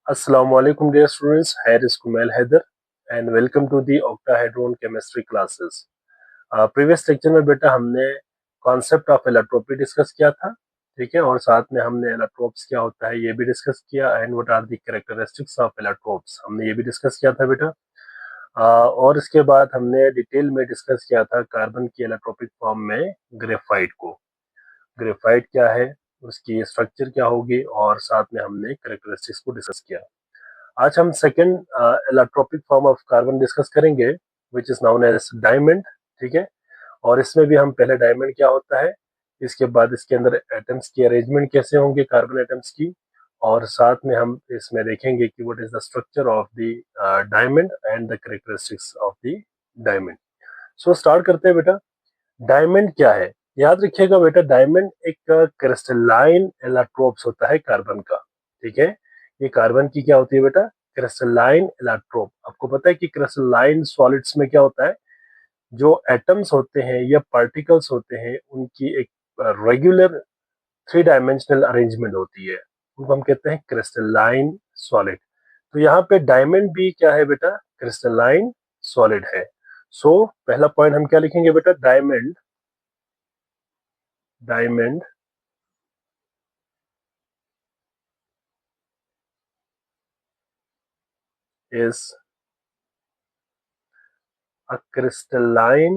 Assalamu alaikum dear students, here is Kumail Haider and welcome to the octahedron chemistry classes. Previous lecture में बेटा हमने concept of allotropy discuss किया था, ठीक है, और साथ में हमने एलोट्रोप्स क्या होता है ये भी डिस्कस किया and what are the characteristics of allotropes हमने ये भी डिस्कस किया था बेटा। और इसके बाद हमने डिटेल में डिस्कस किया था कार्बन की एलोट्रोपिक फॉर्म में ग्रेफाइट को। ग्रेफाइट क्या है, उसकी स्ट्रक्चर क्या होगी और साथ में हमने कैरेक्टरिस्टिक्स को डिस्कस किया। आज हम second allotropic form of carbon discuss करेंगे which is known as diamond, ठीक है। और इसमें भी हम पहले डायमंड क्या होता है, इसके बाद इसके अंदर एटम्स की अरेंजमेंट कैसे होंगे कार्बन एटम्स की, और साथ में हम इसमें देखेंगे कि what is the structure of the diamond and the characteristics of the diamond. So start करते हैं बेटा। डायमंड क्या है, याद रखिएगा बेटा, डायमंड एक क्रिस्टलाइन एलाट्रोप्स होता है कार्बन का, ठीक है। ये कार्बन की क्या होती है बेटा, क्रिस्टलाइन एलाट्रोप। आपको पता है कि क्रिस्टलाइन सॉलिड्स में क्या होता है, जो एटम्स होते हैं या पार्टिकल्स होते हैं उनकी एक रेगुलर थ्री डायमेंशनल अरेंजमेंट होती है, उनको हम कहते हैं क्रिस्टलाइन सॉलिड। तो यहाँ पे डायमंड भी क्या है बेटा, क्रिस्टलाइन सॉलिड है। सो पहला पॉइंट हम क्या लिखेंगे बेटा, diamond, diamond is a crystalline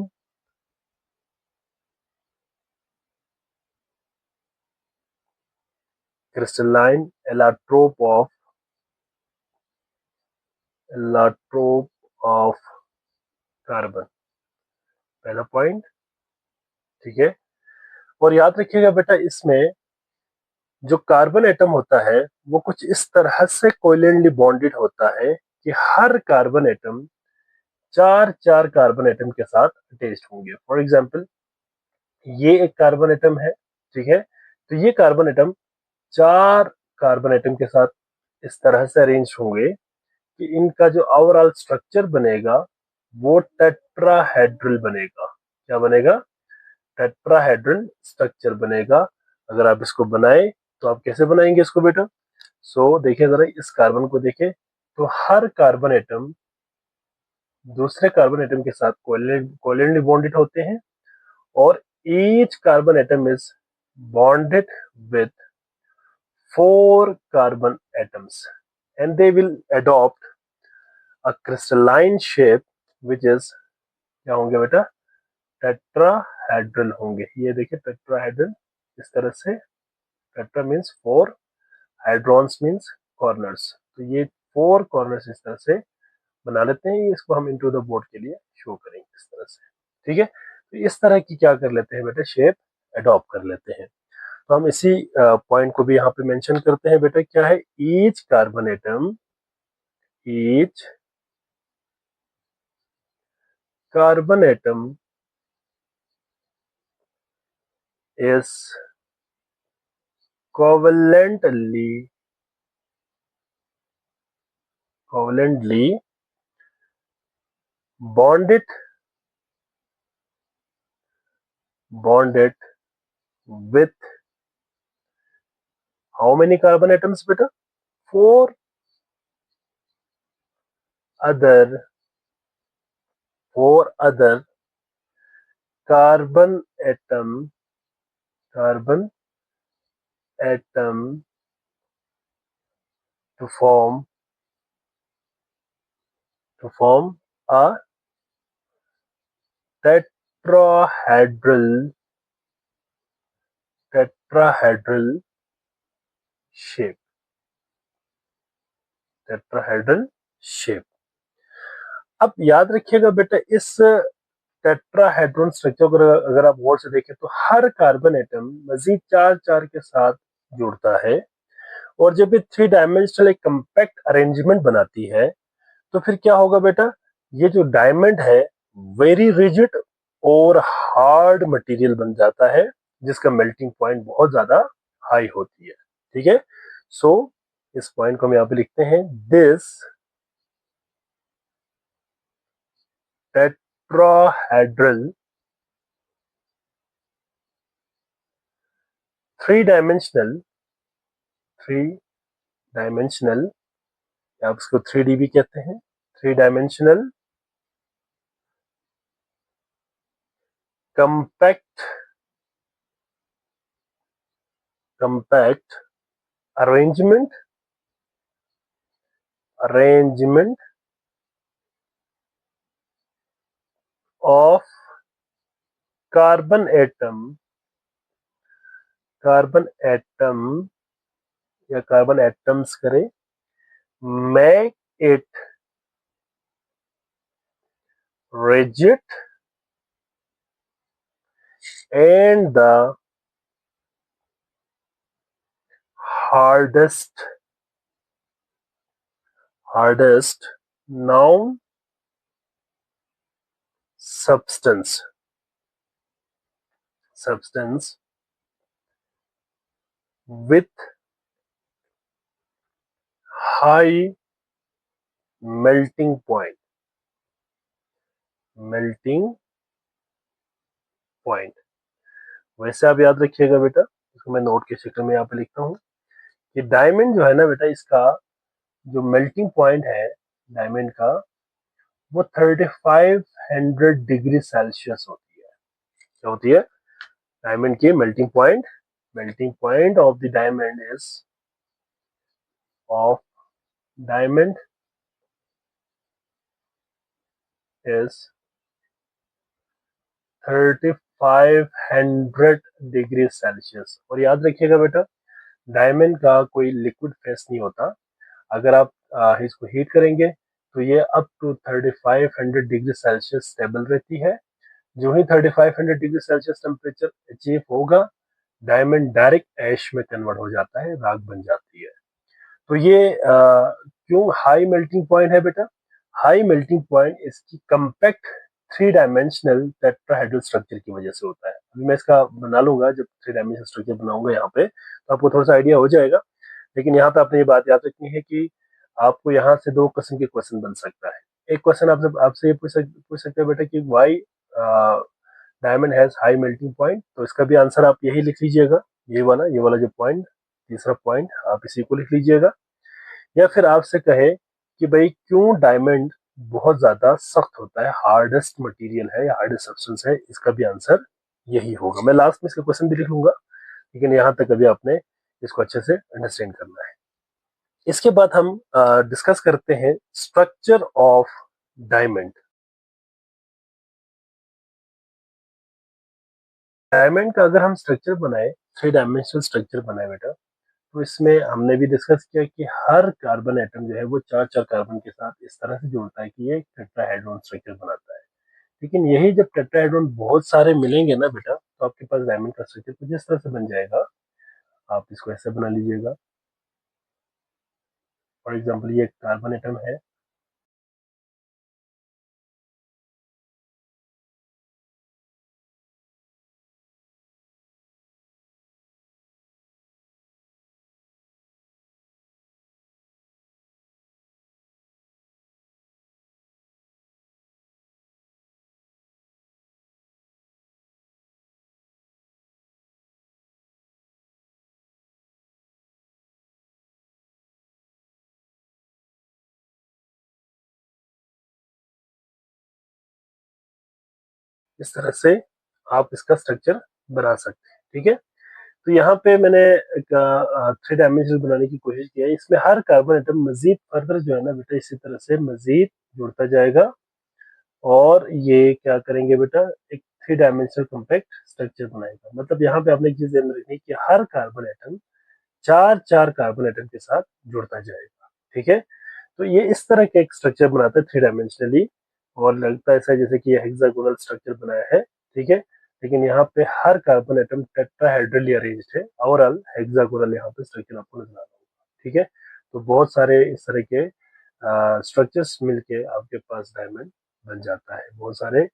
allotrope of carbon. पहला पॉइंट, ठीक है। और याद रखिएगा बेटा, इसमें जो कार्बन एटम होता है वो कुछ इस तरह से कोवेलेंटली बॉन्डेड होता है कि हर कार्बन एटम चार चार कार्बन एटम के साथ अटैच्ड होंगे। फॉर एग्जांपल, ये एक कार्बन एटम है, ठीक है। तो ये कार्बन एटम चार कार्बन एटम के साथ इस तरह से अरेंज होंगे कि इनका जो ओवरऑल स्ट्रक्चर बनेगा वो टेट्राहेड्रल बनेगा। क्या बनेगा, टेट्राहेड्रल स्ट्रक्चर बनेगा। अगर आप इसको बनाए तो आप कैसे बनाएंगे इसको बेटा। देखिए जरा, इस कार्बन को देखें तो हर कार्बन एटम दूसरे कार्बन एटम के साथ कोवेलेंटली बॉन्डेड होते हैं, और each carbon atom is bonded with four carbon atoms, and they will adopt a crystalline shape which is क्या होंगे बेटा, टेट्राहेड्रल होंगे। ये देखिए टेट्राहेड्रल इस तरह से, tetra means four, hedrons means corners. तो ये फोर कॉर्नर्स इस तरह से बना लेते हैं। इसको हम इनटू द बोर्ड के लिए शो करेंगे इस तरह से, ठीक है। तो इस तरह की क्या कर लेते हैं बेटा, शेप अडॉप्ट कर लेते हैं। तो हम इसी पॉइंट को भी यहाँ पे मेंशन करते हैं बेटा, क्या है, each carbon atom, each carbon atom is covalently bonded bonded with how many carbon atoms beta, four other carbon atom carbon atom to form a tetrahedral shape, tetrahedral shape। अब याद रखिएगा बेटा, इस टेट्राहेड्रॉन स्ट्रक्चर को अगर आप गौर से देखें तो हर कार्बन एटम मजीद चार चार के साथ जुड़ता है, और जब ये थ्री डायमेंशनल एक कंपैक्ट अरेंजमेंट बनाती है तो फिर क्या होगा बेटा, ये जो डायमंड है वेरी रिजिड और हार्ड मटेरियल बन जाता है, जिसका मेल्टिंग पॉइंट बहुत ज्यादा हाई होती है, ठीक है। सो इस पॉइंट को हम यहाँ पे लिखते हैं, दिस टेट्राहेड्रल three dimensional आप इसको 3D भी कहते हैं, 3 dimensional compact arrangement of carbon atom या कार्बन एटम्स करें, make it rigid and the hardest known substance with high melting point वैसे आप याद रखिएगा बेटा, इसको मैं नोट के शक्ल में यहाँ पे लिखता हूँ कि डायमंड जो है ना बेटा, इसका जो मेल्टिंग पॉइंट है डायमंड का, वो 3500 डिग्री सेल्सियस होती है। क्या होती है? डायमंड की melting point of the diamond is 3500 degree Celsius. और याद रखिएगा बेटा, डायमंड का कोई लिक्विड फेस नहीं होता। अगर आप इसको हीट करेंगे तो ये up to 3500 degree Celsius stable रहती है। जो ही 3500 डिग्री सेल्सियस टेम्परेचर अचीव होगा, डायमंड डायरेक्ट ऐश में कन्वर्ट हो जाता है, राख बन जाती है। तो ये क्यों हाई मेल्टिंग पॉइंट है बेटा? हाई मेल्टिंग पॉइंट इसकी कंपैक्ट 3 डायमेंशनल टेट्राहेड्रल स्ट्रक्चर की वजह से होता है। अभी मैं इसका बना लूंगा, जब 3 डायमेंशनल स्ट्रक्चर बनाऊंगा यहाँ पे, तो आपको थोड़ा सा आइडिया हो जाएगा। लेकिन यहाँ पे आपने ये बात याद रखनी है कि आपको यहाँ से 2 किस्म के क्वेश्चन बन सकता है। एक क्वेश्चन आपसे ये पूछ सकते हैं बेटा कि why diamond has high melting point, तो इसका भी आंसर आप यही लिख लीजिएगा, ये वाला जो पॉइंट, तीसरा पॉइंट आप इसी को लिख लीजिएगा। या फिर आपसे कहे कि भाई क्यों डायमंड बहुत ज्यादा सख्त होता है, हार्डेस्ट मटेरियल है या हार्डेस्ट सब्सटेंस है, इसका भी आंसर यही होगा। मैं लास्ट में इसका क्वेश्चन भी लिख लूंगा, लेकिन यहाँ तक अभी आपने इसको अच्छे से अंडरस्टैंड करना है। इसके बाद हम डिस्कस करते हैं स्ट्रक्चर ऑफ डायमंड। डायमंड का अगर हम स्ट्रक्चर बनाए, 3 डायमेंशनल स्ट्रक्चर बनाए बेटा, तो इसमें हमने भी डिस्कस किया कि हर कार्बन एटम जो है वो 4 4 कार्बन के साथ इस तरह से जुड़ता है कि ये टेट्राहेड्रॉन स्ट्रक्चर बनाता है। लेकिन यही जब टेट्राहेड्रॉन बहुत सारे मिलेंगे ना बेटा, तो आपके पास डायमंड का स्ट्रक्चर कुछ इस तरह से बन जाएगा। आप इसको ऐसे बना लीजिएगा। फॉर एग्जाम्पल ये कार्बन एटम है, इस तरह से आप इसका स्ट्रक्चर बना सकते हैं। ठीक है, तो यहाँ पे मैंने एक 3 डायमेंशनल बनाने की कोशिश की है। इसमें हर कार्बन एटम मजीद फर्दर जो है ना बेटा, इसी तरह से मजीद जुड़ता जाएगा और ये क्या करेंगे बेटा, एक 3 डायमेंशनल कॉम्पैक्ट स्ट्रक्चर बनाएगा। मतलब यहाँ पे आपने एक चीज ध्यान रखनी है कि हर कार्बन एटम 4 4 कार्बन एटम के साथ जुड़ता जाएगा। ठीक है, तो ये इस तरह का एक स्ट्रक्चर बनाता है 3 डायमेंशनली, और लगता है ऐसा जैसे कि ये हेक्सागोनल स्ट्रक्चर बनाया है। ठीक है, लेकिन यहाँ पे हर कार्बन एटम टेट्राहेड्रली अरेंज्ड है, ओवरऑल हेक्सागोनल यहाँ पे स्ट्रक्चर आपको नजर आ रहा होगा। ठीक है, तो बहुत सारे इस तरह के स्ट्रक्चर्स मिलके आपके पास डायमंड बन जाता है। बहुत सारे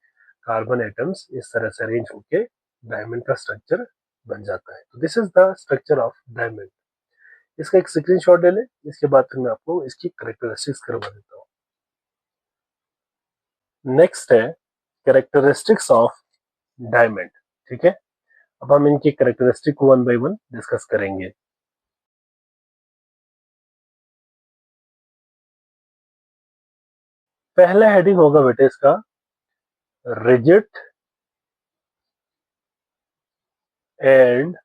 कार्बन एटम्स इस तरह से अरेंज होके डायमंड का स्ट्रक्चर बन जाता है। तो this is the structure of diamond. इसका एक स्क्रीनशॉट ले लें, इसके बाद फिर मैं आपको इसकी करेक्टरिस्टिक्स करवा देता हूँ। नेक्स्ट है कैरेक्टरिस्टिक्स ऑफ डायमंड। ठीक है, अब हम इनकी कैरेक्टरिस्टिक को 1 बाय 1 डिस्कस करेंगे। पहला हेडिंग होगा बेटे इसका रिजिड एंड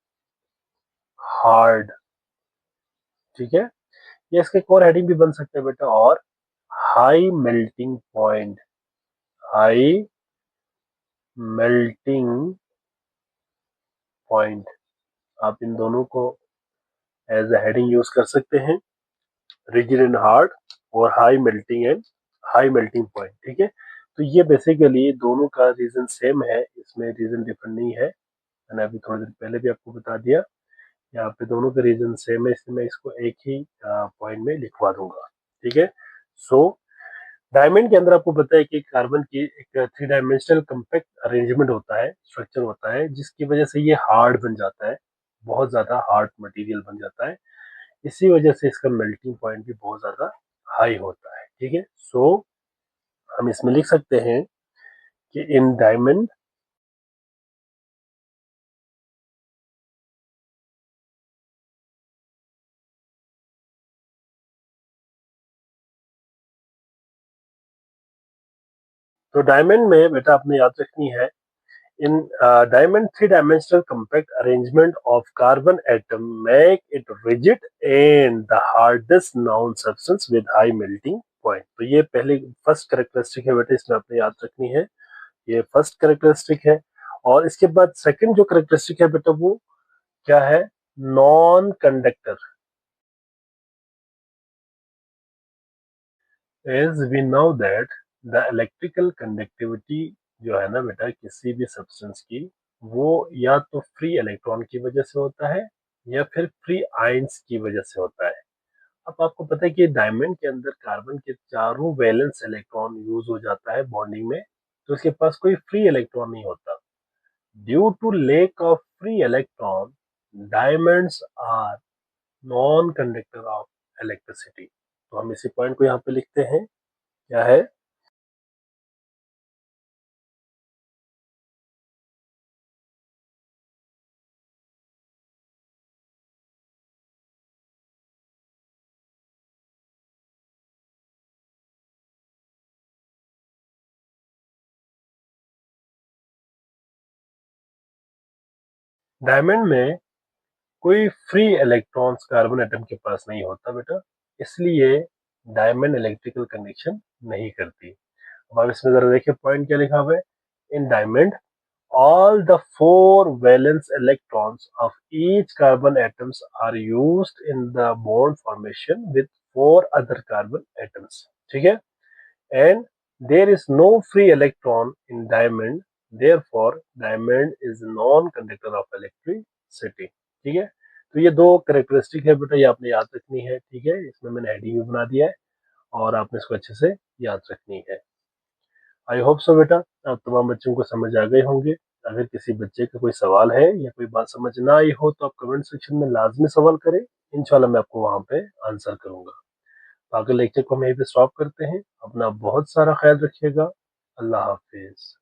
हार्ड। ठीक है, ये इसके कोर हेडिंग भी बन सकते हैं बेटा। और high melting point, high melting point, आप इन दोनों को एज ए हेडिंग यूज कर सकते हैं, रिजिड एंड हार्ड और हाई मेल्टिंग पॉइंट। ठीक है, तो ये बेसिकली दोनों का रीजन सेम है, इसमें रीजन डिफरेंट नहीं है। मैंने अभी थोड़ी देर पहले भी आपको बता दिया, यहाँ पे दोनों के रीजन सेम है, इसलिए मैं इसको एक ही पॉइंट में लिखवा दूंगा। ठीक है, सो डायमंड के अंदर आपको पता है कि कार्बन की एक थ्री डायमेंशनल कम्पैक्ट अरेंजमेंट होता है, स्ट्रक्चर होता है, जिसकी वजह से ये हार्ड बन जाता है, बहुत ज्यादा हार्ड मटेरियल बन जाता है। इसी वजह से इसका मेल्टिंग पॉइंट भी बहुत ज्यादा हाई होता है। ठीक है, सो हम इसमें लिख सकते हैं कि इन डायमंड तो डायमंड में बेटा आपने याद रखनी है, in diamond three-dimensional compact arrangement of carbon atom make it rigid and the hardest known substance with high melting point। तो ये पहली फर्स्ट कैरेक्टरिस्टिक है बेटा, इसमें आपने याद रखनी है, ये फर्स्ट कैरेक्टरिस्टिक है। और इसके बाद सेकंड जो कैरेक्टरिस्टिक है बेटा वो क्या है, non conductor. As we know that the electrical conductivity जो है ना बेटा किसी भी सब्सटेंस की, वो या तो फ्री इलेक्ट्रॉन की वजह से होता है या फिर फ्री आयंस की वजह से होता है। अब आपको पता है कि डायमंड के अंदर कार्बन के चारों वैलेंस इलेक्ट्रॉन यूज हो जाता है बॉन्डिंग में, तो इसके पास कोई फ्री इलेक्ट्रॉन नहीं होता। Due to lack of free electron diamonds are non conductor of electricity. तो हम इसी पॉइंट को यहाँ पे लिखते हैं, क्या है, डायमंड में कोई फ्री इलेक्ट्रॉन्स कार्बन एटम के पास नहीं होता बेटा, इसलिए डायमंड इलेक्ट्रिकल कंडक्शन नहीं करती। अब आप इसमें जरा देखिए पॉइंट क्या लिखा हुआ है, in diamond all the four valence electrons of each carbon atoms are used in the bond formation with four other carbon atoms। ठीक है, and there is no free electron in diamond, therefore diamond is non-conductor of electricity। ठीक है, तो ये दो characteristic है बेटा, ये आपने याद रखनी है। ठीक है, इसमें मैंने हेडिंग भी बना दिया है और आपने इसको अच्छे से याद रखनी है। आई होप सो बेटा आप तमाम बच्चों को समझ आ गए होंगे। अगर किसी बच्चे का कोई सवाल है या कोई बात समझ ना आई हो तो आप कमेंट सेक्शन में लाजमी सवाल करें, इंशाल्लाह मैं आपको वहां पे आंसर करूंगा। आगे लेक्चर को हम यहीं पे स्टॉप करते हैं, अपना बहुत सारा ख्याल रखिएगा। अल्लाह हाफिज।